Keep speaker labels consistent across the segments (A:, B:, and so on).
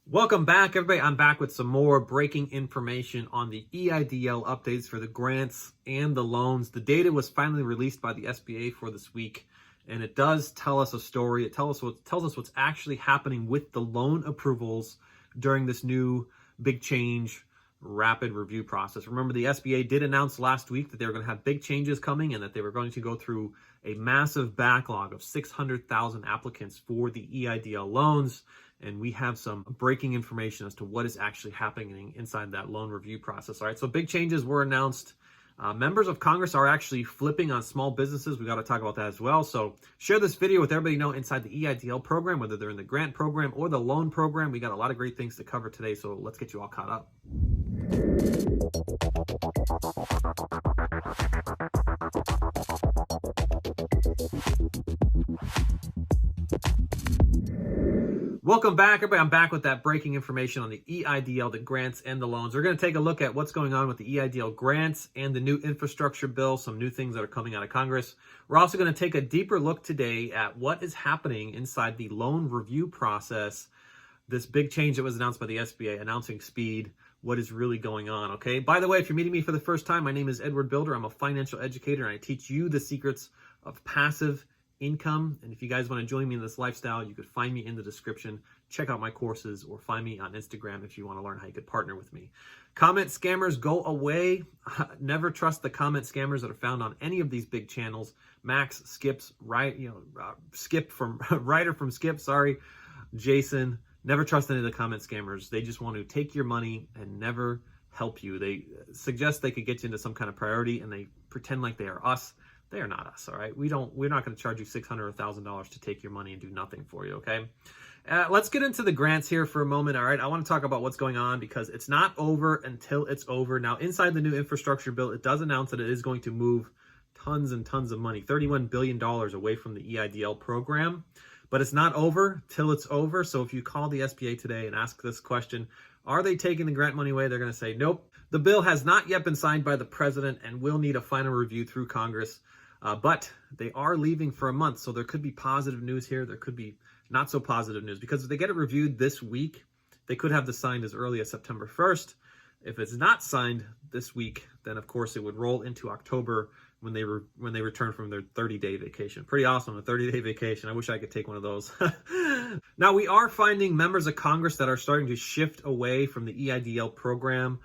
A: Welcome back, everybody. I'm back with some more breaking information on the EIDL updates for the grants and the loans. The data was finally released by the SBA for this week, and it does tell us a story. It tells us what's actually happening with the loan approvals during this new big change rapid review process. Remember, the SBA did announce last week that they were going to have big changes coming and that they were going to go through a massive backlog of 600,000 applicants for the EIDL loans. And we have some breaking information as to what is actually happening inside that loan review process. All right, so big changes were announced. Members of Congress are actually flipping on small businesses. We got to talk about that as well. So share this video with everybody you know inside the EIDL program, whether they're in the grant program or the loan program. We got a lot of great things to cover today, so let's get you all caught up. Welcome back, everybody. I'm back with that breaking information on the EIDL, the grants and the loans. We're going to take a look at what's going on with the EIDL grants and the new infrastructure bill, some new things that are coming out of Congress. We're also going to take a deeper look today at what is happening inside the loan review process, this big change that was announced by the SBA, announcing speed, what is really going on, okay? By the way, if you're meeting me for the first time, my name is Bilder. I'm a financial educator, and I teach you the secrets of passive income. And if you guys want to join me in this lifestyle, you could find me in the description. Check out my courses or find me on Instagram if you want to learn how you could partner with me. Comment scammers, go away. Never trust the comment scammers that are found on any of these big channels. Max, Skips, Skip from Ryder from Skip, sorry, Jason. Never trust any of the comment scammers. They just want to take your money and never help you. They suggest they could get you into some kind of priority, and they pretend like they are us. They are not us, all right? We're not going to charge you $600 or $1,000 to take your money and do nothing for you, okay? Let's get into the grants here for a moment, all right? I want to talk about what's going on because it's not over until it's over. Now, inside the new infrastructure bill, it does announce that it is going to move tons and tons of money, $31 billion away from the EIDL program. But it's not over till it's over. So if you call the SBA today and ask this question, are they taking the grant money away? They're going to say, nope. The bill has not yet been signed by the president and will need a final review through Congress. But they are leaving for a month, so there could be positive news here. There could be not so positive news, because if they get it reviewed this week, they could have this signed as early as September 1st. If it's not signed this week, then of course it would roll into October when they return from their 30-day vacation. Pretty awesome, a 30-day vacation. I wish I could take one of those. Now, we are finding members of Congress that are starting to shift away from the EIDL program.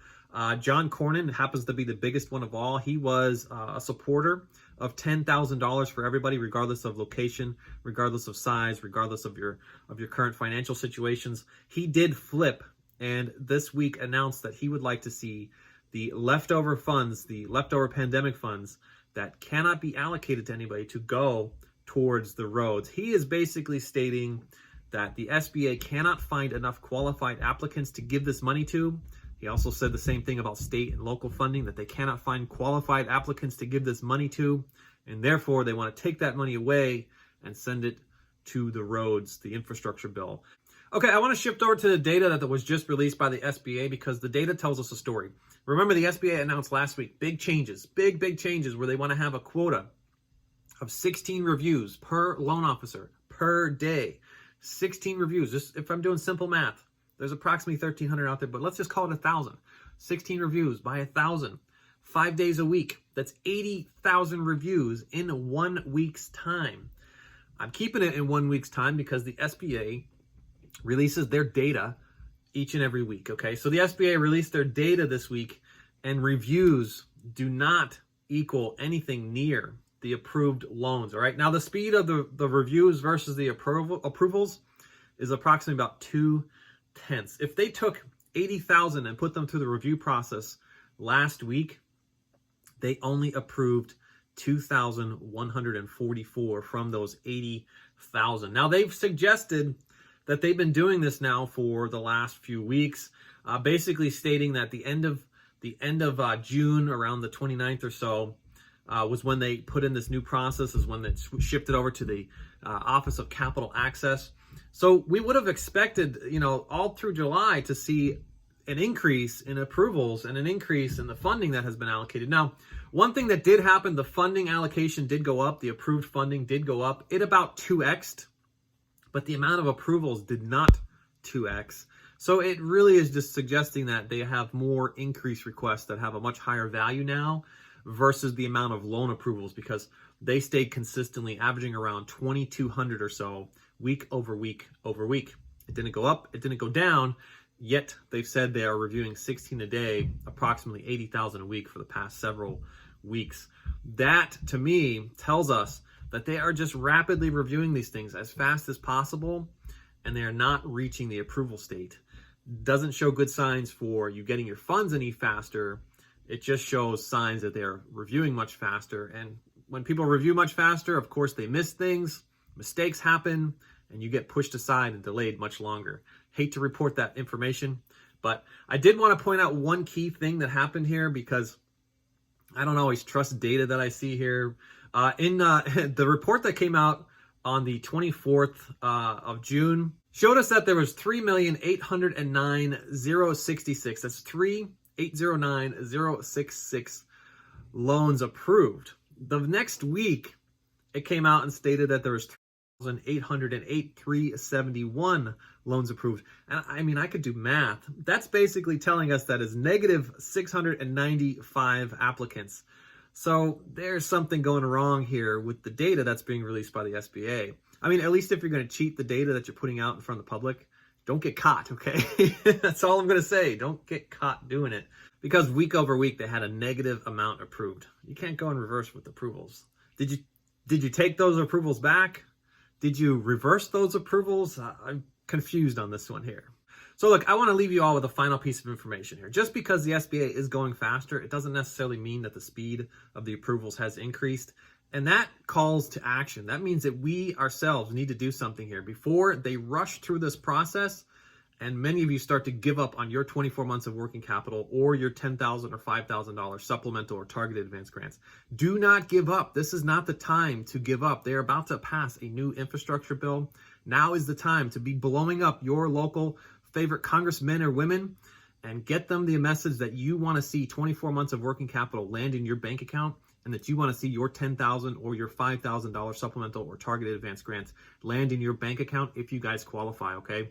A: John Cornyn happens to be the biggest one of all. He was a supporter of $10,000 for everybody, regardless of location, regardless of size, regardless of your current financial situations. He did flip, and this week announced that he would like to see the leftover funds, the leftover pandemic funds that cannot be allocated to anybody, to go towards the roads. He is basically stating that the SBA cannot find enough qualified applicants to give this money to. He also said the same thing about state and local funding, that they cannot find qualified applicants to give this money to, and therefore they want to take that money away and send it to the roads, the infrastructure bill. Okay, I want to shift over to the data that was just released by the SBA, because the data tells us a story. Remember, the SBA announced last week big changes, big changes, where they want to have a quota of 16 reviews per loan officer per day. 16 reviews. Just if I'm doing simple math, there's approximately 1,300 out there, but let's just call it 1,000. 16 reviews by 1,000, 5 days a week. That's 80,000 reviews in 1 week's time. I'm keeping it in 1 week's time because the SBA releases their data each and every week, okay? So the SBA released their data this week, and reviews do not equal anything near the approved loans, all right? Now, the speed of the reviews versus the approvals is approximately about 2/10. If they took 80,000 and put them through the review process last week, they only approved 2,144 from those 80,000. Now, they've suggested that they've been doing this now for the last few weeks, basically stating that the end of June, around the 29th or so, was when they put in this new process, is when it shifted over to the Office of Capital Access. So we would have expected, all through July to see an increase in approvals and an increase in the funding that has been allocated. Now, one thing that did happen, the funding allocation did go up. The approved funding did go up. It about 2x'd, but the amount of approvals did not 2x. So it really is just suggesting that they have more increased requests that have a much higher value now versus the amount of loan approvals, because they stayed consistently averaging around 2,200 or so week over week over week. It didn't go up, it didn't go down, yet they've said they are reviewing 16 a day, approximately 80,000 a week for the past several weeks. That, to me, tells us that they are just rapidly reviewing these things as fast as possible, and they are not reaching the approval state. Doesn't show good signs for you getting your funds any faster. It just shows signs that they're reviewing much faster. And when people review much faster, of course, they miss things, mistakes happen, and you get pushed aside and delayed much longer. Hate to report that information, but I did want to point out one key thing that happened here, because I don't always trust data that I see here. In the report that came out on the 24th of June showed us that there was 3,809,066. That's 3,809,066 loans approved. The next week, it came out and stated that there was 3,808,371 loans approved. And I mean, I could do math. That's basically telling us that is negative 695 applicants. So there's something going wrong here with the data that's being released by the SBA. I mean, at least if you're going to cheat the data that you're putting out in front of the public, don't get caught, okay? That's all I'm going to say. Don't get caught doing it. Because week over week, they had a negative amount approved. You can't go in reverse with approvals. Did you take those approvals back? Did you reverse those approvals? I'm confused on this one here. So look, I want to leave you all with a final piece of information here. Just because the SBA is going faster, it doesn't necessarily mean that the speed of the approvals has increased. And that calls to action. That means that we ourselves need to do something here before they rush through this process and many of you start to give up on your 24 months of working capital or your $10,000 or $5,000 supplemental or targeted advance grants. Do not give up. This is not the time to give up. They are about to pass a new infrastructure bill. Now is the time to be blowing up your local favorite congressmen or women and get them the message that you want to see 24 months of working capital land in your bank account, and that you want to see your $10,000 or your $5,000 supplemental or targeted advance grants land in your bank account if you guys qualify, okay?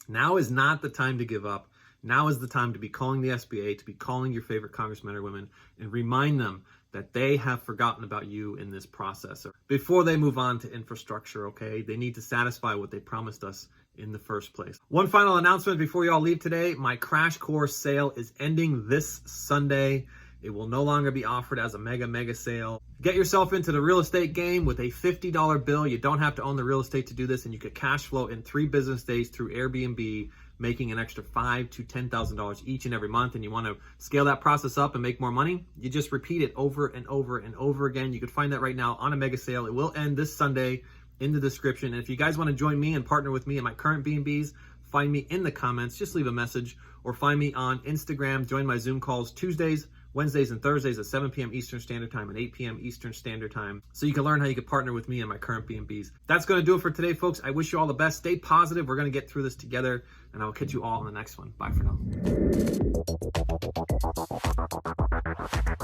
A: Now is not the time to give up. Now is the time to be calling the SBA, to be calling your favorite congressmen or women, and remind them that they have forgotten about you in this process. Before they move on to infrastructure, okay? They need to satisfy what they promised us in the first place. One final announcement before you all leave today. My Crash Course sale is ending this Sunday. It will no longer be offered as a mega sale. Get yourself into the real estate game with a $50 bill. You don't have to own the real estate to do this, and you could cash flow in 3 business days through AirBNB, making an extra $5,000 to $10,000 each and every month. And you want to scale that process up and make more money, you just repeat it over and over and over again. You can find that right now on a mega sale. It will end this Sunday in the description. And if you guys want to join me and partner with me in my current BNBs, find me in the comments. Just leave a message or find me on Instagram. Join my Zoom calls Tuesdays, Wednesdays, and Thursdays at 7 p.m. Eastern Standard Time and 8 p.m. Eastern Standard Time, so you can learn how you can partner with me and my current BNBs. That's going to do it for today, folks. I wish you all the best. Stay positive. We're going to get through this together, and I will catch you all in the next one. Bye for now.